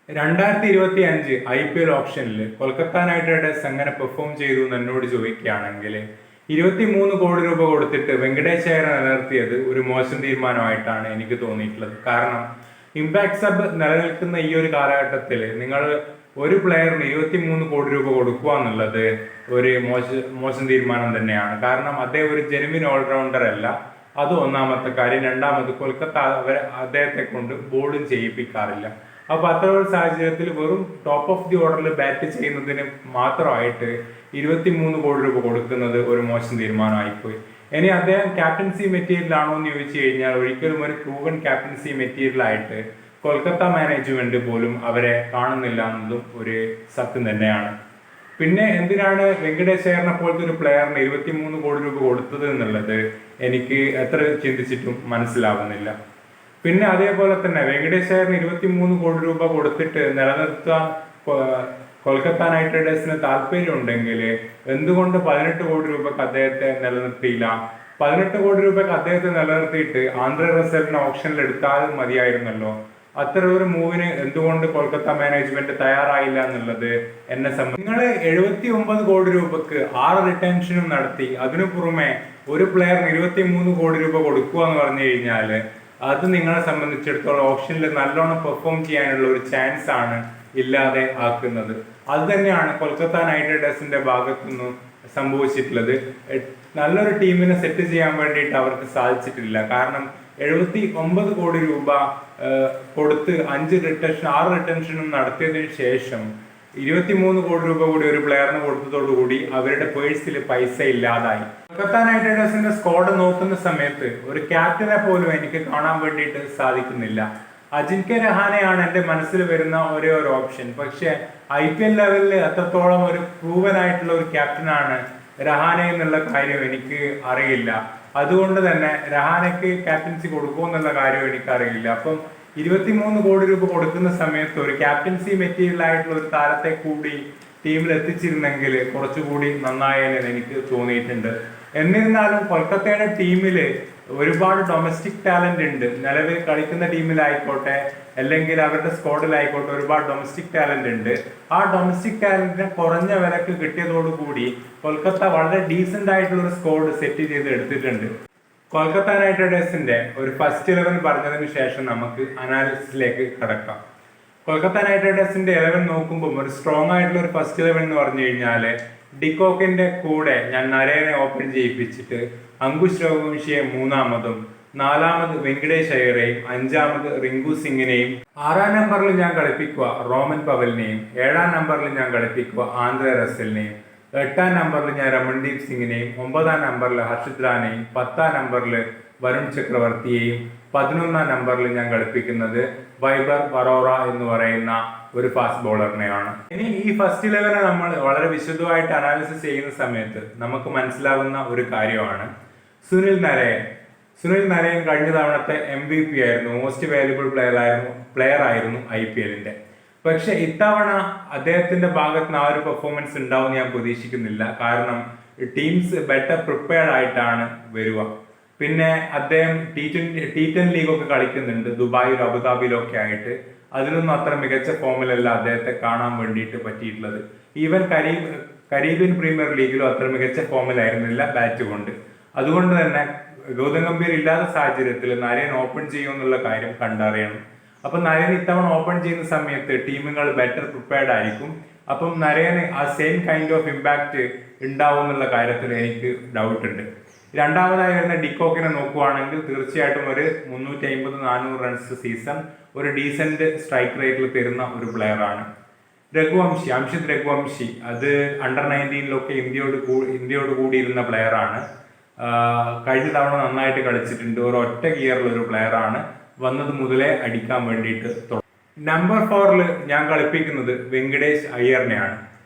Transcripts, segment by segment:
2025 IPL ഓപ്ഷനിൽ Kolkata night Riders എങ്ങനെ perform ചെയ്തു എന്ന് എന്നോട് ചോദിക്കുകയാണെങ്കിൽ 23 കോടി രൂപ കൊടുത്തിട്ട് വെങ്കടേഷ് അയ്യരെ നിലനിർത്തിയത് ഒരു മോശം തീരുമാനമായിട്ടാണ് എനിക്ക് തോന്നിയിട്ടുള്ളത്. കാരണം ഇമ്പാക്ട് സബ് നിലനിൽക്കുന്ന ഈ ഒരു കാലഘട്ടത്തിൽ നിങ്ങൾ ഒരു പ്ലെയറിന് 23 കോടി രൂപ കൊടുക്കുക എന്നുള്ളത് ഒരു മോശം തീരുമാനം തന്നെയാണ്. കാരണം അദ്ദേഹം ഒരു ജെനുവിൻ ഓൾറൗണ്ടർ അല്ല. അത് ഒന്നാമത്തെ കാര്യം. രണ്ടാമത് കൊൽക്കത്ത അദ്ദേഹത്തെ കൊണ്ട് ബോളും ചെയ്യിപ്പിക്കാറില്ല. അപ്പൊ അത്ര ഒരു സാഹചര്യത്തിൽ വെറും ടോപ്പ് ഓഫ് ദി ഓർഡറിൽ ബാറ്റ് ചെയ്യുന്നതിന് മാത്രമായിട്ട് 23 കോടി രൂപ കൊടുക്കുന്നത് ഒരു മോശം തീരുമാനമായിപ്പോയി. ഇനി അദ്ദേഹം ക്യാപ്റ്റൻസി മെറ്റീരിയൽ ആണോ എന്ന് ചോദിച്ചു കഴിഞ്ഞാൽ ഒരിക്കലും ഒരു പ്രൂവൻ ക്യാപ്റ്റൻസി മെറ്റീരിയൽ ആയിട്ട് കൊൽക്കത്ത മാനേജ്മെന്റ് പോലും അവരെ കാണുന്നില്ല എന്നതും ഒരു സത്യം തന്നെയാണ്. പിന്നെ എന്തിനാണ് വെങ്കടേഷ് അയ്യറിനെ പോലത്തെ ഒരു പ്ലെയറിന് 23 കോടി രൂപ കൊടുത്തത് എന്നുള്ളത് എനിക്ക് എത്ര ചിന്തിച്ചിട്ടും മനസ്സിലാവുന്നില്ല. പിന്നെ അതേപോലെ തന്നെ വെങ്കടേഷ് അയ്യറിന് 23 കോടി രൂപ കൊടുത്തിട്ട് നിലനിർത്താൻ കൊൽക്കത്ത നൈറ്റ് റൈഡേഴ്സിന് താല്പര്യം ഉണ്ടെങ്കിൽ എന്തുകൊണ്ട് 18 കോടി രൂപക്ക് അദ്ദേഹത്തെ നിലനിർത്തിയില്ല? 18 കോടി രൂപക്ക് അദ്ദേഹത്തെ നിലനിർത്തിയിട്ട് ആന്ധ്ര റസലിനെ ഓപ്ഷനിൽ എടുത്താൽ മതിയായിരുന്നല്ലോ. അത്ര ഒരു മൂവിന് എന്തുകൊണ്ട് കൊൽക്കത്ത മാനേജ്മെന്റ് തയ്യാറായില്ല എന്നുള്ളത് എന്നെ സംബന്ധിച്ച്. നിങ്ങൾ 79 കോടി രൂപക്ക് 6 റിട്ടൻഷനും നടത്തി അതിനു പുറമെ ഒരു പ്ലെയറിന് 23 കോടി രൂപ കൊടുക്കുക എന്ന് പറഞ്ഞു കഴിഞ്ഞാൽ അത് നിങ്ങളെ സംബന്ധിച്ചിടത്തോളം ഓപ്ഷനിൽ നല്ലോണം പെർഫോം ചെയ്യാനുള്ള ഒരു ചാൻസ് ആണ് ഇല്ലാതെ ആക്കുന്നത്. അത് തന്നെയാണ് കൊൽക്കത്ത നൈറ്റ് റൈഡേഴ്സിന്റെ ഭാഗത്തുനിന്ന് സംഭവിച്ചിട്ടുള്ളത്. നല്ലൊരു ടീമിനെ സെറ്റ് ചെയ്യാൻ വേണ്ടിയിട്ട് അവർക്ക് സാധിച്ചിട്ടില്ല. കാരണം 79 കോടി രൂപ കൊടുത്ത് 6 റിട്ടൻഷനും നടത്തിയതിനു ശേഷം 23 കോടി രൂപ കൂടി ഒരു പ്ലെയറിന് കൊടുത്തതോടുകൂടി അവരുടെ പേഴ്സിൽ പൈസ ഇല്ലാതായി. കൊൽക്കത്ത നൈറ്റ് റൈഡേഴ്സിന്റെ സ്ക്വാഡ് നോക്കുന്ന സമയത്ത് ഒരു ക്യാപ്റ്റനെ പോലും എനിക്ക് കാണാൻ വേണ്ടിയിട്ട് സാധിക്കുന്നില്ല. അജിൻക്യ രഹാനെയാണ് എന്റെ മനസ്സിൽ വരുന്ന ഒരേ ഒരു ഓപ്ഷൻ. പക്ഷെ IPL ലെവലിൽ അത്രത്തോളം ഒരു പ്രൂവൻ ആയിട്ടുള്ള ഒരു ക്യാപ്റ്റനാണ് രഹാനെ എന്നുള്ള കാര്യം എനിക്ക് അറിയില്ല. അതുകൊണ്ട് തന്നെ രഹാനയ്ക്ക് ക്യാപ്റ്റൻസി കൊടുക്കുമോ എന്നുള്ള കാര്യം എനിക്ക് അറിയില്ല. അപ്പം 23 കോടി രൂപ കൊടുക്കുന്ന സമയത്ത് ഒരു ക്യാപ്റ്റൻസി മെറ്റീരിയൽ ആയിട്ടുള്ള ഒരു താരത്തെ കൂടി ടീമിൽ എത്തിച്ചിരുന്നെങ്കിൽ കുറച്ചുകൂടി നന്നായെന്ന് എനിക്ക് തോന്നിയിട്ടുണ്ട്. എന്നിരുന്നാലും കൊൽക്കത്തയുടെ ടീമില് ഒരുപാട് ഡൊമസ്റ്റിക് ടാലന്റ് ഉണ്ട്. നിലവിൽ കളിക്കുന്ന ടീമിലായിക്കോട്ടെ അല്ലെങ്കിൽ അവരുടെ സ്ക്വാഡിലായിക്കോട്ടെ ഒരുപാട് ഡൊമസ്റ്റിക് ടാലന്റ് ഉണ്ട്. ആ ഡൊമസ്റ്റിക് ടാലന്റിനെ കുറഞ്ഞ വിലക്ക് കിട്ടിയതോടുകൂടി കൊൽക്കത്ത വളരെ ഡീസന്റ് ആയിട്ടുള്ള ഒരു സ്ക്വാഡ് സെറ്റ് ചെയ്ത് എടുത്തിട്ടുണ്ട്. കൊൽക്കത്ത നൈറ്റ് റൈഡേഴ്സിന്റെ ഒരു ഫസ്റ്റ് 11 പറഞ്ഞതിന് ശേഷം നമുക്ക് അനാലിസിസിലേക്ക് കടക്കാം. കൊൽക്കത്ത നൈറ്റ് റൈഡേഴ്സിന്റെ 11 നോക്കുമ്പോൾ ഒരു സ്ട്രോങ് ആയിട്ടുള്ള ഒരു ഫസ്റ്റ് 11 എന്ന് പറഞ്ഞു കഴിഞ്ഞാല് ഡിക്കോക്കിന്റെ കൂടെ ഞാൻ നരേനെ ഓപ്പൺ ചെയ്യിപ്പിച്ചിട്ട് അങ്കുശ് രഘുവംശിയെ 3-മതും 4-മത് വെങ്കടേഷ് അയ്യരെയും 5-മത് റിങ്കു സിംഗിനെയും 6-ാം നമ്പറിൽ ഞാൻ കളിപ്പിക്കുക റോമൻ പവലിനെയും 7-ാം നമ്പറിൽ ഞാൻ കളിപ്പിക്കുക ആന്ധ്ര റസലിനെയും 8-ാം നമ്പറിൽ ഞാൻ രമൺദീപ് സിംഗിനെയും 9-ാം നമ്പറിൽ ഹർഷിത് റാനെയും 10-ാം നമ്പറിൽ വരുൺ ചക്രവർത്തിയെയും 11-ാം നമ്പറിൽ ഞാൻ കളിപ്പിക്കുന്നത് വൈഭർ വറോറ എന്ന് പറയുന്ന ഒരു ഫാസ്റ്റ് ബോളറിനെയാണ്. ഇനി ഈ ഫസ്റ്റ് 11 നമ്മൾ വളരെ വിശദമായിട്ട് അനാലിസിസ് ചെയ്യുന്ന സമയത്ത് നമുക്ക് മനസ്സിലാകുന്ന ഒരു കാര്യമാണ് സുനിൽ നരയൻ കഴിഞ്ഞ തവണത്തെ MVP ആയിരുന്നു. മോസ്റ്റ് വാല്യുബിൾ പ്ലെയർ ആയിരുന്നു IPL-ന്റെ. പക്ഷെ ഇത്തവണ അദ്ദേഹത്തിന്റെ ഭാഗത്ത് നിന്ന് ആ ഒരു പെർഫോമൻസ് ഉണ്ടാവും ഞാൻ പ്രതീക്ഷിക്കുന്നില്ല. കാരണം ടീംസ് ബെറ്റർ പ്രിപ്പയർഡ് ആയിട്ടാണ് വരിക. പിന്നെ അദ്ദേഹം T10 ലീഗൊക്കെ കളിക്കുന്നുണ്ട് ദുബായിലും അബുദാബിയിലും ഒക്കെ ആയിട്ട്. അതിലൊന്നും അത്ര മികച്ച ഫോമിലല്ല അദ്ദേഹത്തെ കാണാൻ വേണ്ടിയിട്ട് പറ്റിയിട്ടുള്ളത്. ഈവൻ കരീബിയൻ പ്രീമിയർ ലീഗിലും അത്ര മികച്ച ഫോമിലായിരുന്നില്ല ബാറ്റ് കൊണ്ട്. അതുകൊണ്ട് തന്നെ ഗൗതം ഗംഭീർ ഇല്ലാത്ത സാഹചര്യത്തിൽ നരയൻ ഓപ്പൺ ചെയ്യുമെന്നുള്ള കാര്യം കണ്ടറിയണം. അപ്പൊ നരയൻ ഇത്തവണ ഓപ്പൺ ചെയ്യുന്ന സമയത്ത് ടീമുകൾ ബെറ്റർ പ്രിപ്പയർഡ് ആയിരിക്കും. അപ്പം നരയന് ആ സെയിം കൈൻഡ് ഓഫ് ഇമ്പാക്ട് ഉണ്ടാവും എന്നുള്ള കാര്യത്തിൽ എനിക്ക് ഡൗട്ട് ഉണ്ട്. രണ്ടാമതായി വരുന്ന ഡിക്കോക്കിനെ നോക്കുവാണെങ്കിൽ തീർച്ചയായിട്ടും ഒരു 350-400 റൺസ് സീസൺ ഒരു ഡീസന്റ് സ്ട്രൈക്ക് റേറ്റിൽ തരുന്ന ഒരു പ്ലെയർ ആണ്. അംഷിത് രഘുവംശി അത് അണ്ടർ 19-ലൊക്കെ ഇന്ത്യയോട് കൂടി ഇരുന്ന പ്ലെയർ ആണ്. കഴിഞ്ഞ തവണ നന്നായിട്ട് കളിച്ചിട്ടുണ്ട്. ഒരു ഒറ്റ ഗിയറിൽ ഒരു പ്ലെയർ ആണ്. വന്നത് മുതലേ അടിക്കാൻ വേണ്ടിയിട്ട്. നമ്പർ 4-ൽ ഞാൻ കളിപ്പിക്കുന്നത് വെങ്കടേഷ് അയ്യറിനെയാണ്.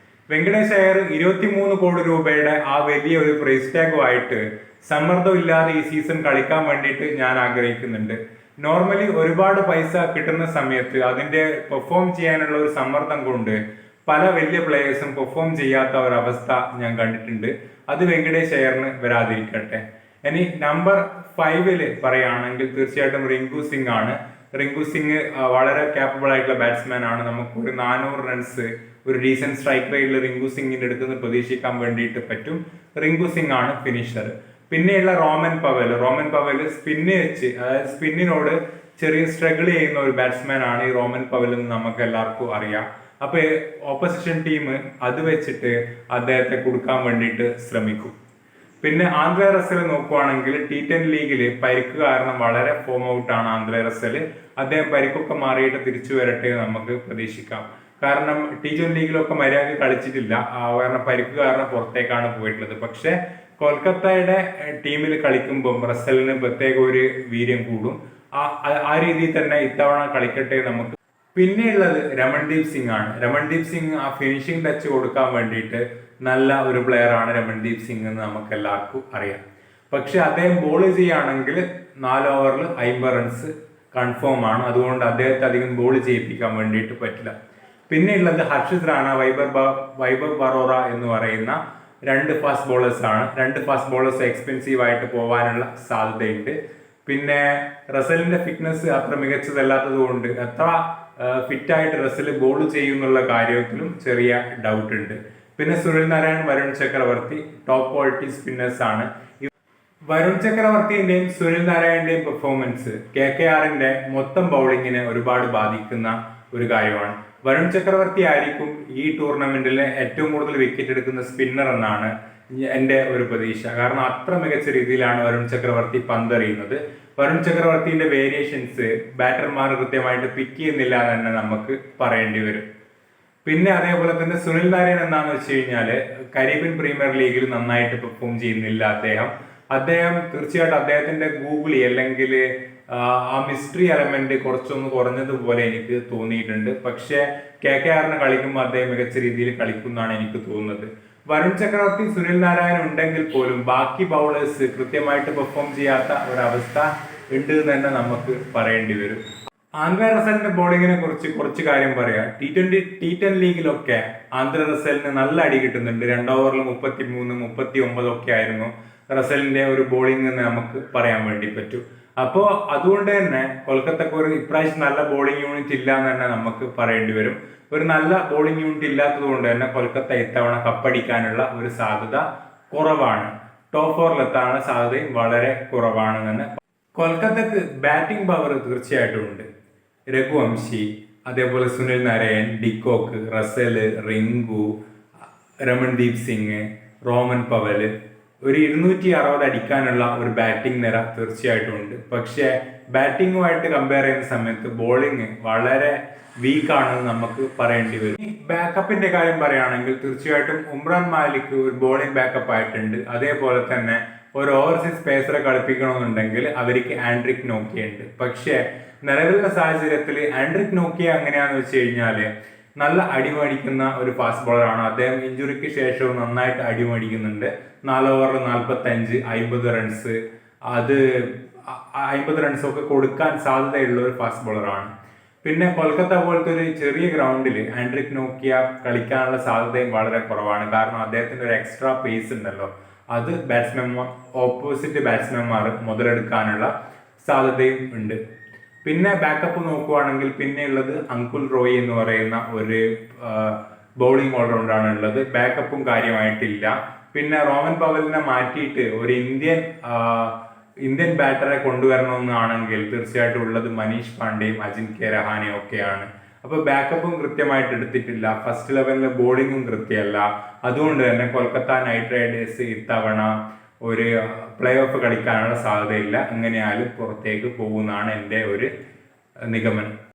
വെങ്കടേഷ് അയ്യർ 23 കോടി രൂപയുടെ ആ വലിയ ഒരു പ്രൈസ് ടാഗുമായിട്ട് സമ്മർദ്ദമില്ലാതെ ഈ സീസൺ കളിക്കാൻ വേണ്ടിയിട്ട് ഞാൻ ആഗ്രഹിക്കുന്നുണ്ട്. നോർമലി ഒരുപാട് പൈസ കിട്ടുന്ന സമയത്ത് അതിന്റെ പെർഫോം ചെയ്യാനുള്ള ഒരു സമ്മർദ്ദം കൊണ്ട് പല വലിയ പ്ലേയേഴ്സും പെർഫോം ചെയ്യാത്ത ഒരവസ്ഥ ഞാൻ കണ്ടിട്ടുണ്ട്. അത് വെങ്കടേഷ് അയ്യറിന് വരാതിരിക്കട്ടെ. ഇനി നമ്പർ 5-ൽ പറയുകയാണെങ്കിൽ തീർച്ചയായിട്ടും റിങ്കു സിംഗ് ആണ്. റിങ്കു സിംഗ് വളരെ കാപ്പബിൾ ആയിട്ടുള്ള ബാറ്റ്സ്മാൻ ആണ്. നമുക്ക് ഒരു 400 റൺസ് ഒരു ഡീസന്റ് സ്ട്രൈക്ക് റേറ്റിൽ റിങ്കു സിംഗിന്റെ അടുത്ത് നിന്ന് പ്രതീക്ഷിക്കാൻ വേണ്ടിയിട്ട് പറ്റും. റിങ്കു സിംഗ് ആണ് ഫിനിഷർ. പിന്നെയുള്ള റോമൻ പവൽ സ്പിന്ന് വെച്ച്, അതായത് സ്പിന്നിനോട് ചെറിയ സ്ട്രഗിൾ ചെയ്യുന്ന ഒരു ബാറ്റ്സ്മാൻ ആണ് ഈ റോമൻ പവൽ എന്ന് നമുക്ക് എല്ലാവർക്കും അറിയാം. അപ്പൊ ഓപ്പോസിഷൻ ടീം അത് വെച്ചിട്ട് അദ്ദേഹത്തെ കൊടുക്കാൻ വേണ്ടിയിട്ട് ശ്രമിക്കും. പിന്നെ ആന്ദ്രെ റസൽ നോക്കുവാണെങ്കിൽ T10 ലീഗിൽ പരിക്ക് കാരണം വളരെ ഫോം ഔട്ട് ആണ് ആന്ദ്രെ റസൽ. അദ്ദേഹം പരിക്കൊക്കെ മാറിയിട്ട് തിരിച്ചു വരട്ടെ നമുക്ക് പ്രതീക്ഷിക്കാം. കാരണം T20 ലീഗിലൊക്കെ മര്യാദ കളിച്ചിട്ടില്ല, കാരണം പരിക്ക് കാരണം പുറത്തേക്കാണ് പോയിട്ടുള്ളത്. പക്ഷെ കൊൽക്കത്തയുടെ ടീമിൽ കളിക്കുമ്പോൾ റസലിന് പ്രത്യേക ഒരു വീര്യം കൂടും. ആ രീതിയിൽ തന്നെ ഇത്തവണ കളിക്കട്ടെ നമുക്ക്. പിന്നെയുള്ളത് രമൺദീപ് സിംഗ് ആണ്. രമൺദീപ് സിംഗ് ആ ഫിനിഷിംഗ് ടച്ച് കൊടുക്കാൻ വേണ്ടിയിട്ട് നല്ല ഒരു പ്ലെയർ ആണ് രമൺദീപ് സിംഗ് എന്ന് നമുക്ക് എല്ലാവർക്കും അറിയാം. പക്ഷെ അദ്ദേഹം ബോൾ ചെയ്യുകയാണെങ്കിൽ 4 ഓവറിൽ 50 റൺസ് കൺഫേം ആണ്. അതുകൊണ്ട് അദ്ദേഹത്തെ അധികം ബോൾ ചെയ്യിപ്പിക്കാൻ വേണ്ടിയിട്ട് പറ്റില്ല. പിന്നെ ഉള്ളത് ഹർഷിത് റാണ, വൈഭവ് ബറോറ എന്ന് പറയുന്ന 2 ഫാസ്റ്റ് ബോളേഴ്സ് ആണ്. 2 ഫാസ്റ്റ് ബോളേഴ്സ് എക്സ്പെൻസീവ് ആയിട്ട് പോകാനുള്ള സാധ്യതയുണ്ട്. പിന്നെ റസലിന്റെ ഫിറ്റ്നസ് അത്ര മികച്ചതല്ലാത്തത് കൊണ്ട് എത്ര ഫിറ്റായിട്ട് റസൽ ബോൾ ചെയ്യുന്നുള്ള കാര്യത്തിലും ചെറിയ ഡൗട്ട് ഉണ്ട്. പിന്നെ Sunil Narayan, Varun Chakravarthy top quality spinners ആണ്. വരുൺ ചക്രവർത്തിന്റെയും സുനിൽ നാരായണന്റെയും പെർഫോമൻസ് KKRന്റെ മൊത്തം ബൗളിങ്ങിനെ ഒരുപാട് ബാധിക്കുന്ന ഒരു കാര്യമാണ്. വരുൺ ചക്രവർത്തി ആയിരിക്കും ഈ ടൂർണമെന്റിലെ ഏറ്റവും കൂടുതൽ വിക്കറ്റ് എടുക്കുന്ന സ്പിന്നർ എന്നാണ് എന്റെ ഒരു പ്രതീക്ഷ. കാരണം അത്ര മികച്ച രീതിയിലാണ് വരുൺ ചക്രവർത്തി പന്തെറിയുന്നത്. വരുൺ ചക്രവർത്തിന്റെ വേരിയേഷൻസ് ബാറ്റർമാർ കൃത്യമായിട്ട് പിക്ക് ചെയ്യുന്നില്ല എന്ന് തന്നെ നമുക്ക് പറയേണ്ടി വരും. പിന്നെ അതേപോലെ തന്നെ സുനിൽ നാരായൺ എന്താണെന്ന് വെച്ച് കഴിഞ്ഞാല് കരീബിയൻ പ്രീമിയർ ലീഗിൽ നന്നായിട്ട് പെർഫോം ചെയ്യുന്നില്ല അദ്ദേഹം തീർച്ചയായിട്ടും അദ്ദേഹത്തിന്റെ ഗൂഗിളി അല്ലെങ്കിൽ ആ മിസ്റ്ററി എലമെന്റ് കുറച്ചൊന്ന് കുറഞ്ഞതുപോലെ എനിക്ക് തോന്നിയിട്ടുണ്ട്. പക്ഷെ KKRന് കളിക്കുമ്പോൾ അദ്ദേഹം മികച്ച രീതിയിൽ കളിക്കുന്നതാണ് എനിക്ക് തോന്നുന്നത്. വരുൺ ചക്രവർത്തി, സുനിൽ നാരായൺ ഉണ്ടെങ്കിൽ പോലും ബാക്കി ബൗളേഴ്സ് കൃത്യമായിട്ട് പെർഫോം ചെയ്യാത്ത ഒരവസ്ഥ ഉണ്ട് എന്ന് തന്നെ നമുക്ക് പറയേണ്ടി വരും. ആന്ദ്രെ റസലിന്റെ ബോളിങ്ങിനെ കുറിച്ച് കുറച്ച് കാര്യം പറയാം. T10 ലീഗിലൊക്കെ ആന്ദ്രെ റസലിന് നല്ല അടി കിട്ടുന്നുണ്ട്. 2 ഓവറിൽ 33, 39 ഒക്കെ ആയിരുന്നു റസലിന്റെ ഒരു ബോളിംഗ് എന്ന് നമുക്ക് പറയാൻ വേണ്ടി പറ്റും. അപ്പോൾ അതുകൊണ്ട് തന്നെ കൊൽക്കത്തക്ക് ഒരു ഇപ്രാവശ്യം നല്ല ബോളിംഗ് യൂണിറ്റ് ഇല്ല എന്ന് തന്നെ നമുക്ക് പറയേണ്ടി വരും. ഒരു നല്ല ബോളിംഗ് യൂണിറ്റ് ഇല്ലാത്തത് കൊണ്ട് തന്നെ കൊൽക്കത്ത ഇത്തവണ കപ്പടിക്കാനുള്ള ഒരു സാധ്യത കുറവാണ്. ടോപ്പ് 4 എത്താനുള്ള സാധ്യതയും വളരെ കുറവാണ് തന്നെ. കൊൽക്കത്തക്ക് ബാറ്റിംഗ് പവർ തീർച്ചയായിട്ടും ഉണ്ട്. രഘുവംശി, അതേപോലെ Sunil Narayan, de Kock, Russell, Rinku, Ramandeep Singh, Rovman Powell, ഒരു 260 അടിക്കാനുള്ള ഒരു ബാറ്റിംഗ് നിര തീർച്ചയായിട്ടും ഉണ്ട്. പക്ഷെ ബാറ്റിംഗുമായിട്ട് കമ്പയർ ചെയ്യുന്ന സമയത്ത് ബോളിംഗ് വളരെ വീക്കാണെന്ന് നമുക്ക് പറയേണ്ടി വരും. ഈ ബാക്കപ്പിന്റെ കാര്യം പറയുകയാണെങ്കിൽ തീർച്ചയായിട്ടും ഉമ്രാൻ മാലിക് ഒരു ബോളിംഗ് ബാക്കപ്പ് ആയിട്ടുണ്ട്. അതേപോലെ തന്നെ ഒരു ഓവർസീസ് പേസറെ കളിപ്പിക്കണമെന്നുണ്ടെങ്കിൽ അവർക്ക് ആൻഡ്രിക് നോക്കിയ ഉണ്ട്. പക്ഷെ നിലവിലുള്ള സാഹചര്യത്തിൽ ആൻഡ്രിക് നോക്കിയ എങ്ങനെയാന്ന് വെച്ച് കഴിഞ്ഞാല് നല്ല അടിമടിക്കുന്ന ഒരു ഫാസ്റ്റ് ബോളറാണ്. അദ്ദേഹം ഇഞ്ചുറിക്ക് ശേഷവും നന്നായിട്ട് അടിമടിക്കുന്നുണ്ട്. 4 ഓവറിൽ 45, 50 റൺസ്, അത് 50 റൺസൊക്കെ കൊടുക്കാൻ സാധ്യതയുള്ള ഒരു ഫാസ്റ്റ് ബോളറാണ്. പിന്നെ കൊൽക്കത്ത പോലത്തെ ഒരു ചെറിയ ഗ്രൗണ്ടിൽ ആൻഡ്രിക് നോക്കിയ കളിക്കാനുള്ള സാധ്യതയും വളരെ കുറവാണ്. കാരണം അദ്ദേഹത്തിന്റെ ഒരു എക്സ്ട്രാ പേസ് ഉണ്ടല്ലോ, അത് ഓപ്പോസിറ്റ് ബാറ്റ്സ്മാൻമാർ മുതലെടുക്കാനുള്ള സാധ്യതയും ഉണ്ട്. പിന്നെ ബാക്കപ്പ് നോക്കുവാണെങ്കിൽ പിന്നെയുള്ളത് അങ്കുൽ റോയ് എന്ന് പറയുന്ന ഒരു ബൗളിംഗ് ഓൾറൗണ്ടറാണ് ഉള്ളത്. ബാക്കപ്പും കാര്യമായിട്ടില്ല. പിന്നെ റോമൻ പവലിനെ മാറ്റിയിട്ട് ഒരു ഇന്ത്യൻ ബാറ്ററെ കൊണ്ടുവരണമെന്നാണെങ്കിൽ തീർച്ചയായിട്ടും ഉള്ളത് മനീഷ് പാണ്ഡെയും അജിൻക്യ രഹാനെയും ഒക്കെയാണ്. അപ്പൊ ബാക്കപ്പും കൃത്യമായിട്ട് എടുത്തിട്ടില്ല. ഫസ്റ്റ് 11 ബോളിംഗും കൃത്യമല്ല. അതുകൊണ്ട് തന്നെ കൊൽക്കത്ത നൈറ്റ് റൈഡേഴ്സ് ഇത്തവണ ഒരു പ്ലേ ഓഫ് കളിക്കാനുള്ള സാധ്യതയില്ല. എങ്ങനെയാലും പുറത്തേക്ക് പോകുന്നതാണ് എൻ്റെ ഒരു നിഗമനം.